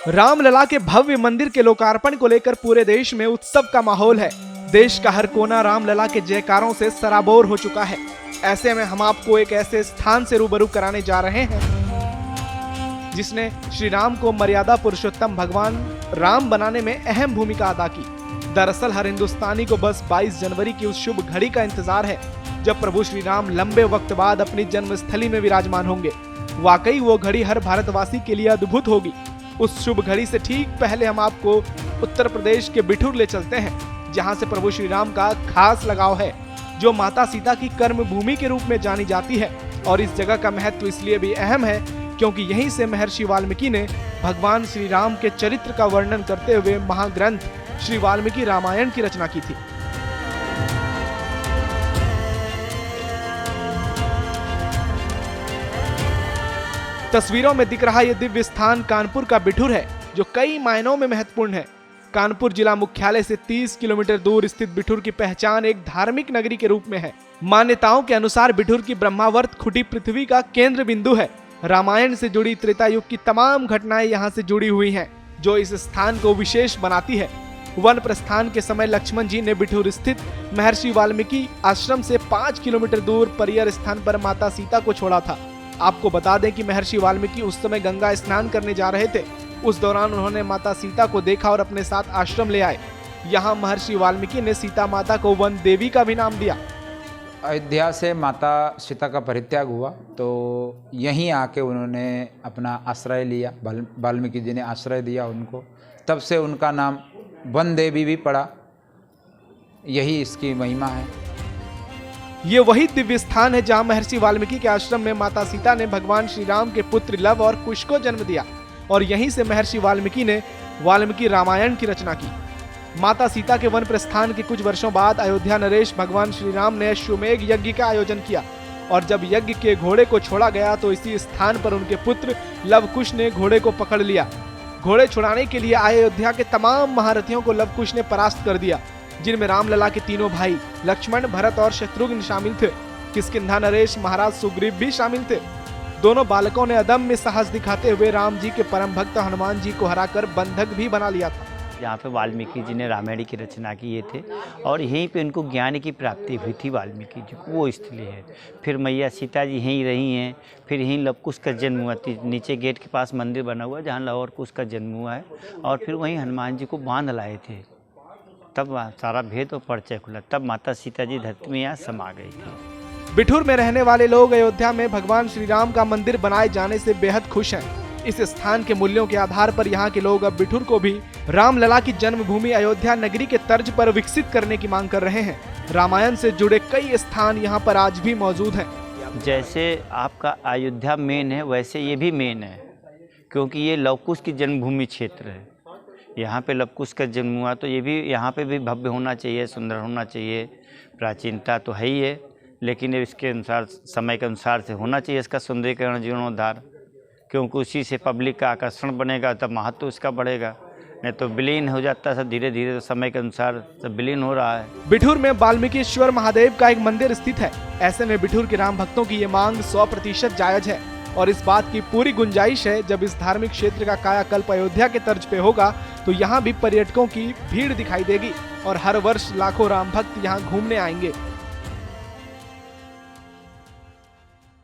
रामलला के भव्य मंदिर के लोकार्पण को लेकर पूरे देश में उत्सव का माहौल है। देश का हर कोना रामलला के जयकारों से सराबोर हो चुका है। ऐसे में हम आपको एक ऐसे स्थान से रूबरू कराने जा रहे हैं जिसने श्री राम को मर्यादा पुरुषोत्तम भगवान राम बनाने में अहम भूमिका अदा की। दरअसल हर हिंदुस्तानी को बस 22 जनवरी की उस शुभ घड़ी का इंतजार है जब प्रभु श्री राम लंबे वक्त बाद अपनी जन्मस्थली में विराजमान होंगे। वाकई वो घड़ी हर भारतवासी के लिए अद्भुत होगी। उस शुभ घड़ी से ठीक पहले हम आपको उत्तर प्रदेश के बिठूर ले चलते हैं, जहां से प्रभु श्री राम का खास लगाव है, जो माता सीता की कर्म भूमि के रूप में जानी जाती है। और इस जगह का महत्व इसलिए भी अहम है क्योंकि यहीं से महर्षि वाल्मीकि ने भगवान श्री राम के चरित्र का वर्णन करते हुए महाग्रंथ श्री वाल्मीकि रामायण की रचना की थी। तस्वीरों में दिख रहा यह दिव्य स्थान कानपुर का बिठूर है, जो कई मायनों में महत्वपूर्ण है। कानपुर जिला मुख्यालय से 30 किलोमीटर दूर स्थित बिठूर की पहचान एक धार्मिक नगरी के रूप में है। मान्यताओं के अनुसार बिठूर की ब्रह्मावर्त खुटी पृथ्वी का केंद्र बिंदु है। रामायण से जुड़ी त्रेता युग की तमाम घटनाएं यहाँ से जुड़ी हुई हैं, जो इस स्थान को विशेष बनाती है। वन प्रस्थान के समय लक्ष्मण जी ने बिठूर स्थित महर्षि वाल्मीकि आश्रम से 5 किलोमीटर दूर परियर स्थान पर माता सीता को छोड़ा था। आपको बता दें कि महर्षि वाल्मीकि उस समय गंगा स्नान करने जा रहे थे। उस दौरान उन्होंने माता सीता को देखा और अपने साथ आश्रम ले आए। यहाँ महर्षि वाल्मीकि ने सीता माता को वन देवी का भी नाम दिया। अयोध्या से माता सीता का परित्याग हुआ तो यहीं आके उन्होंने अपना आश्रय लिया। वाल्मीकि जी ने आश्रय दिया उनको, तब से उनका नाम वन देवी भी पड़ा। यही इसकी महिमा है। ये वही दिव्य स्थान है जहां महर्षि वाल्मीकि के आश्रम में माता सीता ने भगवान श्री राम के पुत्र लव और कुश को जन्म दिया और यहीं से महर्षि वाल्मीकि ने वाल्मीकि रामायण की रचना की। माता सीता के वन प्रस्थान के कुछ वर्षों बाद अयोध्या नरेश भगवान श्री राम ने अश्वमेघ यज्ञ का आयोजन किया और जब यज्ञ के घोड़े को छोड़ा गया तो इसी स्थान पर उनके पुत्र लव कुश ने घोड़े को पकड़ लिया। घोड़े छुड़ाने के लिए आए अयोध्या के तमाम महारथियों को लव कुश ने परास्त कर दिया, जिनमें रामलला के तीनों भाई लक्ष्मण, भरत और शत्रुघ्न शामिल थे। किष्किंधा नरेश महाराज सुग्रीव भी शामिल थे। दोनों बालकों ने अदम्य साहस दिखाते हुए राम जी के परम भक्त हनुमान जी को हराकर बंधक भी बना लिया था। यहाँ पे वाल्मीकि जी ने रामायण की रचना किए थे और यहीं पे उनको ज्ञान की प्राप्ति हुई थी वाल्मीकि जी को, वो इसलिए है। फिर मैया सीता जी यहीं रही हैं। फिर यहीं लव कुश का जन्म हुआ। नीचे गेट के पास मंदिर बना हुआ है जहाँ लव और कुश का जन्म हुआ है और फिर वहीं हनुमान जी को बांध लाए थे। तब सारा भेद और परिचय खुला, तब माता सीता जी धरती में यहाँ समा गई थी। बिठूर में रहने वाले लोग अयोध्या में भगवान श्री राम का मंदिर बनाए जाने से बेहद खुश हैं। इस स्थान के मूल्यों के आधार पर यहाँ के लोग अब बिठूर को भी रामलला की जन्मभूमि अयोध्या नगरी के तर्ज पर विकसित करने की मांग कर रहे हैं। रामायण से जुड़े कई स्थान यहाँ पर आज भी मौजूद हैं। जैसे आपका अयोध्या मेन है, वैसे ये भी मेन है, क्योंकि ये लव कुश की जन्मभूमि क्षेत्र है। यहाँ पे लव कुश का जन्म हुआ तो ये भी यहाँ पे भी भव्य होना चाहिए, सुंदर होना चाहिए। प्राचीनता तो है ही है, लेकिन इसके अनुसार, समय के अनुसार से होना चाहिए इसका सुंदरीकरण, जीर्णोद्धार, क्योंकि उसी से पब्लिक का आकर्षण बनेगा तब महत्व इसका बढ़ेगा। नहीं तो विलीन हो जाता है सब धीरे धीरे, तो समय के अनुसार सब विलीन हो रहा है। बिठूर में वाल्मीकिश्वर महादेव का एक मंदिर स्थित है। ऐसे में बिठूर के राम भक्तों की ये मांग 100% जायज है और इस बात की पूरी गुंजाइश है जब इस धार्मिक क्षेत्र का कायाकल्प अयोध्या के तर्ज पे होगा तो यहाँ भी पर्यटकों की भीड़ दिखाई देगी और हर वर्ष लाखों राम भक्त यहाँ घूमने आएंगे।